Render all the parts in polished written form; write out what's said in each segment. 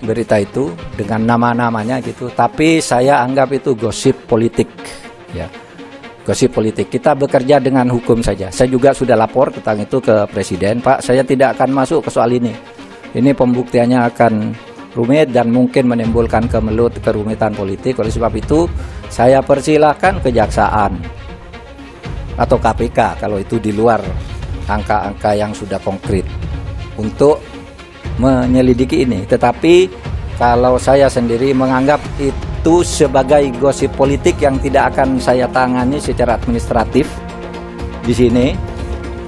berita itu dengan nama-namanya gitu, tapi saya anggap itu gosip politik ya. Gosip politik. Kita bekerja dengan hukum saja. Saya juga sudah lapor tentang itu ke Presiden, Pak, saya tidak akan masuk ke soal ini. Ini pembuktiannya akan rumit dan mungkin menimbulkan kerumitan politik. Oleh sebab itu, saya persilahkan kejaksaan atau KPK kalau itu di luar angka-angka yang sudah konkret untuk menyelidiki ini. Tetapi kalau saya sendiri menganggap itu sebagai gosip politik yang tidak akan saya tangani secara administratif di sini,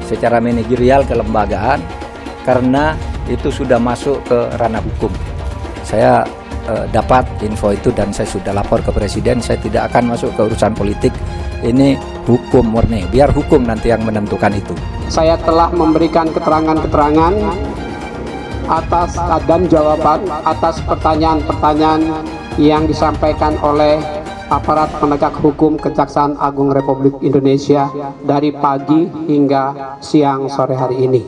secara manajerial kelembagaan, karena itu sudah masuk ke ranah hukum. Saya dapat info itu dan saya sudah lapor ke Presiden. Saya tidak akan masuk ke urusan politik. Ini hukum murni. Biar hukum nanti yang menentukan itu. Saya telah memberikan keterangan-keterangan atas dan jawaban atas pertanyaan-pertanyaan yang disampaikan oleh aparat penegak hukum Kejaksaan Agung Republik Indonesia dari pagi hingga siang sore hari ini.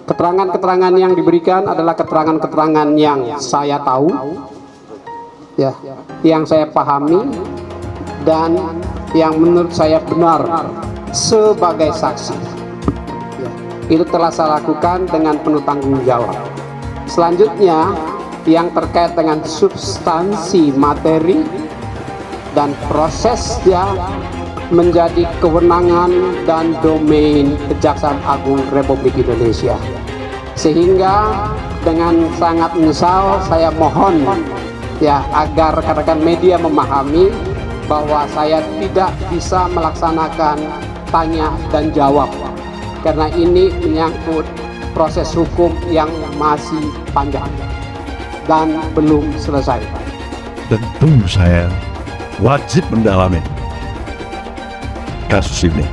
Keterangan-keterangan yang diberikan adalah keterangan-keterangan yang saya tahu, ya, yang saya pahami, dan yang menurut saya benar sebagai saksi. Ya, itu telah saya lakukan dengan penuh tanggung jawab. Selanjutnya, yang terkait dengan substansi materi dan prosesnya menjadi kewenangan dan domain Kejaksaan Agung Republik Indonesia. Sehingga dengan sangat menyesal saya mohon ya agar rekan-rekan media memahami bahwa saya tidak bisa melaksanakan tanya dan jawab karena ini menyangkut proses hukum yang masih panjang dan belum selesai. Tentu saya wajib mendalami kasus ini.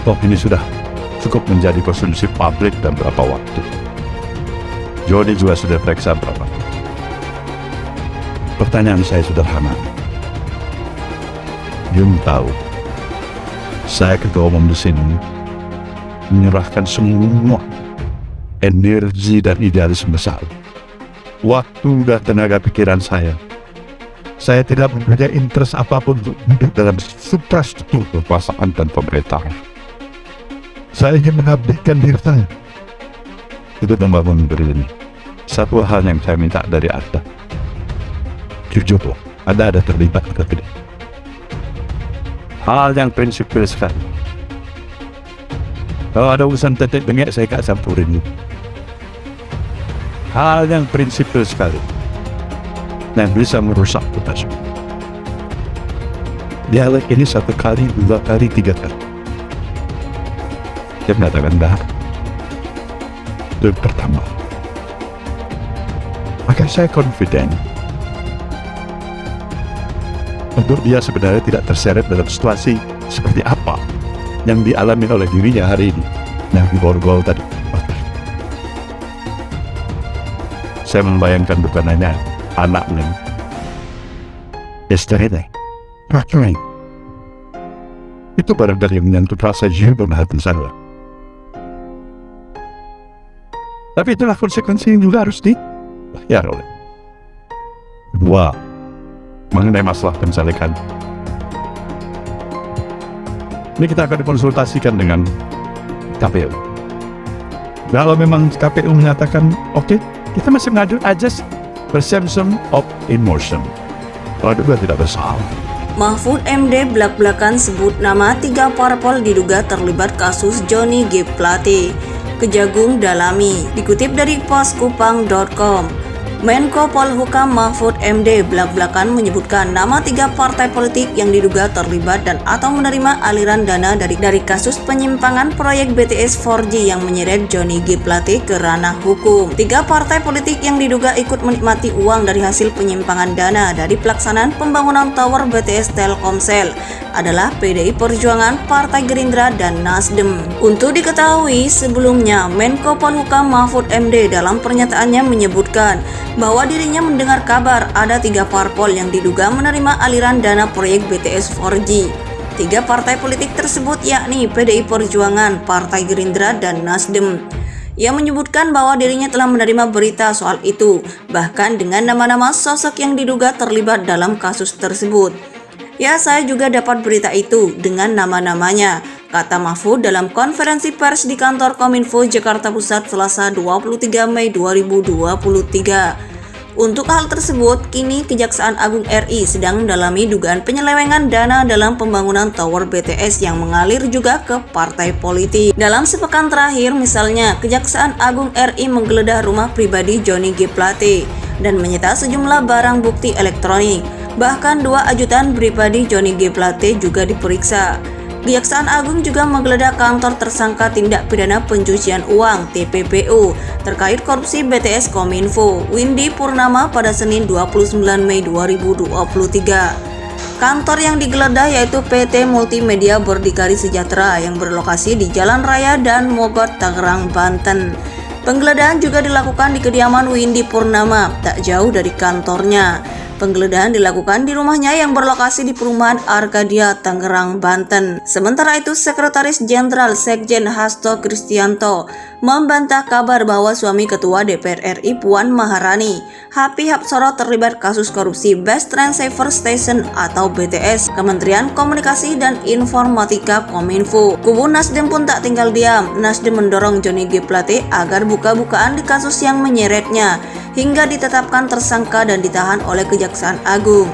Toh ini sudah cukup menjadi konsumsi publik dan berapa waktu. Joni juga sudah periksa berapa. Pertanyaan saya sederhana. Jun tahu, saya ketua umum di sini menyerahkan semua energi dan idealisme saya, waktu dan tenaga pikiran saya. Saya tidak mempunyai interest apapun untuk duduk dalam suprastruktur kekuasaan dan pemerintahan. Saya ingin mengabdikan diri saya untuk membangun negeri ini. Satu hal yang saya minta dari Anda, jujur, Anda ada terlibat atau tidak? Hal yang prinsipil sekali. Kalau ada urusan tetek bengek, saya tak campurin. Hal yang prinsipil sekali yang bisa merusak kita semua. Dialog ini 1 kali, 2 kali, 3 kali. Dia mengatakan dah. Itu yang pertama. Maka saya confident untuk dia sebenarnya tidak terseret dalam situasi seperti apa yang dialami oleh dirinya hari ini yang diborgol tadi. Saya membayangkan bukan hanya anaknya, istrinya, pacarnya. Itu barangkali yang menyentuh rasa jiwa dan hati saya. Tapi itulah konsekuensi yang juga harus dibayar oleh. Kedua, mengenai masalah pencalekan. Ini kita akan konsultasikan dengan KPU. Kalau memang KPU menyatakan oke, kita masih mengajukan aja presumption of innocence. Kalau juga tidak bersalah. Mahfud MD belak-belakan sebut nama 3 parpol diduga terlibat kasus Johnny G. Plate. Kejagung dalami. Dikutip dari poskupang.com. Menko Polhukam Mahfud MD belak-belakan menyebutkan nama 3 partai politik yang diduga terlibat dan atau menerima aliran dana dari kasus penyimpangan proyek BTS 4G yang menyeret Johnny G. Plate ke ranah hukum. 3 partai politik yang diduga ikut menikmati uang dari hasil penyimpangan dana dari pelaksanaan pembangunan tower BTS Telkomsel adalah PDI Perjuangan, Partai Gerindra, dan Nasdem. Untuk diketahui, sebelumnya Menko Polhukam Mahfud MD dalam pernyataannya menyebutkan bahwa dirinya mendengar kabar ada 3 parpol yang diduga menerima aliran dana proyek BTS 4G. 3 partai politik tersebut yakni PDI Perjuangan, Partai Gerindra, dan Nasdem. Ia menyebutkan bahwa dirinya telah menerima berita soal itu, bahkan dengan nama-nama sosok yang diduga terlibat dalam kasus tersebut. Ya, saya juga dapat berita itu dengan nama-namanya, kata Mahfud dalam konferensi pers di kantor Kominfo Jakarta Pusat Selasa 23 Mei 2023. Untuk hal tersebut, kini Kejaksaan Agung RI sedang mendalami dugaan penyelewengan dana dalam pembangunan tower BTS yang mengalir juga ke partai politik. Dalam sepekan terakhir, misalnya, Kejaksaan Agung RI menggeledah rumah pribadi Johnny G. Plate dan menyita sejumlah barang bukti elektronik. Bahkan 2 ajudan pribadi Johnny G. Plate juga diperiksa. Kejaksaan Agung juga menggeledah kantor tersangka tindak pidana pencucian uang (TPPU) terkait korupsi BTS Kominfo, Windy Purnama pada Senin 29 Mei 2023. Kantor yang digeledah yaitu PT Multimedia Berdikari Sejahtera yang berlokasi di Jalan Raya dan Mogot, Tangerang, Banten. Penggeledahan juga dilakukan di kediaman Windy Purnama, tak jauh dari kantornya. Penggeledahan dilakukan di rumahnya yang berlokasi di perumahan Arkadia, Tangerang, Banten. Sementara itu, Sekretaris Jenderal Sekjen Hasto Kristianto membantah kabar bahwa suami Ketua DPR RI Puan Maharani, Happy Hapsoro, terlibat kasus korupsi Best Transceiver Station atau BTS, Kementerian Komunikasi dan Informatika Kominfo. Kubu Nasdem pun tak tinggal diam. Nasdem mendorong Johnny G. Plate agar buka-bukaan di kasus yang menyeretnya, hingga ditetapkan tersangka dan ditahan oleh Kejaksaan Agung.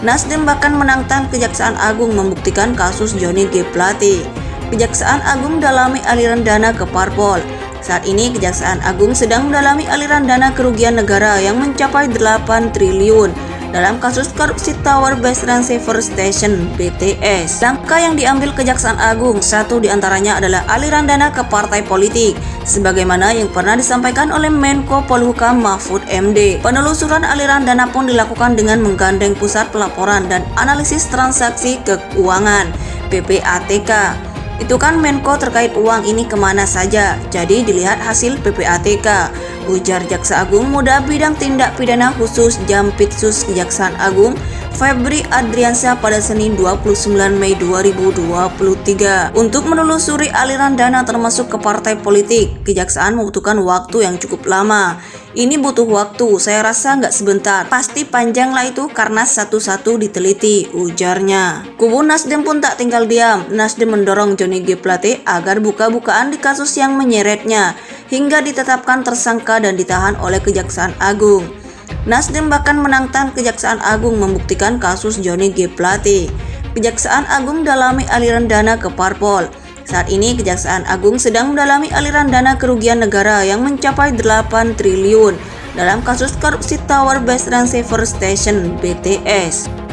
Nasdem bahkan menantang Kejaksaan Agung membuktikan kasus Johnny G. Plate. Kejaksaan Agung dalami aliran dana ke parpol. Saat ini Kejaksaan Agung sedang mendalami aliran dana kerugian negara yang mencapai 8 triliun dalam kasus korupsi Tower Best Transceiver Station BTS. Langkah yang diambil Kejaksaan Agung, satu diantaranya adalah aliran dana ke partai politik, sebagaimana yang pernah disampaikan oleh Menko Polhukam Mahfud MD. Penelusuran aliran dana pun dilakukan dengan menggandeng Pusat Pelaporan dan Analisis Transaksi Keuangan (PPATK). Itu kan Menko terkait uang ini kemana saja, jadi dilihat hasil PPATK, ujar Jaksa Agung Muda Bidang Tindak Pidana Khusus Jampitsus Kejaksaan Agung Febri Adriansyah pada Senin 29 Mei 2023. Untuk menelusuri aliran dana termasuk ke partai politik, Kejaksaan membutuhkan waktu yang cukup lama. Ini butuh waktu, saya rasa nggak sebentar, pasti panjang lah itu karena satu-satu diteliti, ujarnya. Kubu Nasdem pun tak tinggal diam. Nasdem mendorong Johnny G. Plate agar buka-bukaan di kasus yang menyeretnya, hingga ditetapkan tersangka dan ditahan oleh Kejaksaan Agung. Nasdem bahkan menantang Kejaksaan Agung membuktikan kasus Johnny G. Plate. Kejaksaan Agung dalami aliran dana ke parpol. Saat ini Kejaksaan Agung sedang mendalami aliran dana kerugian negara yang mencapai 8 triliun dalam kasus korupsi Tower Best Transceiver Station BTS.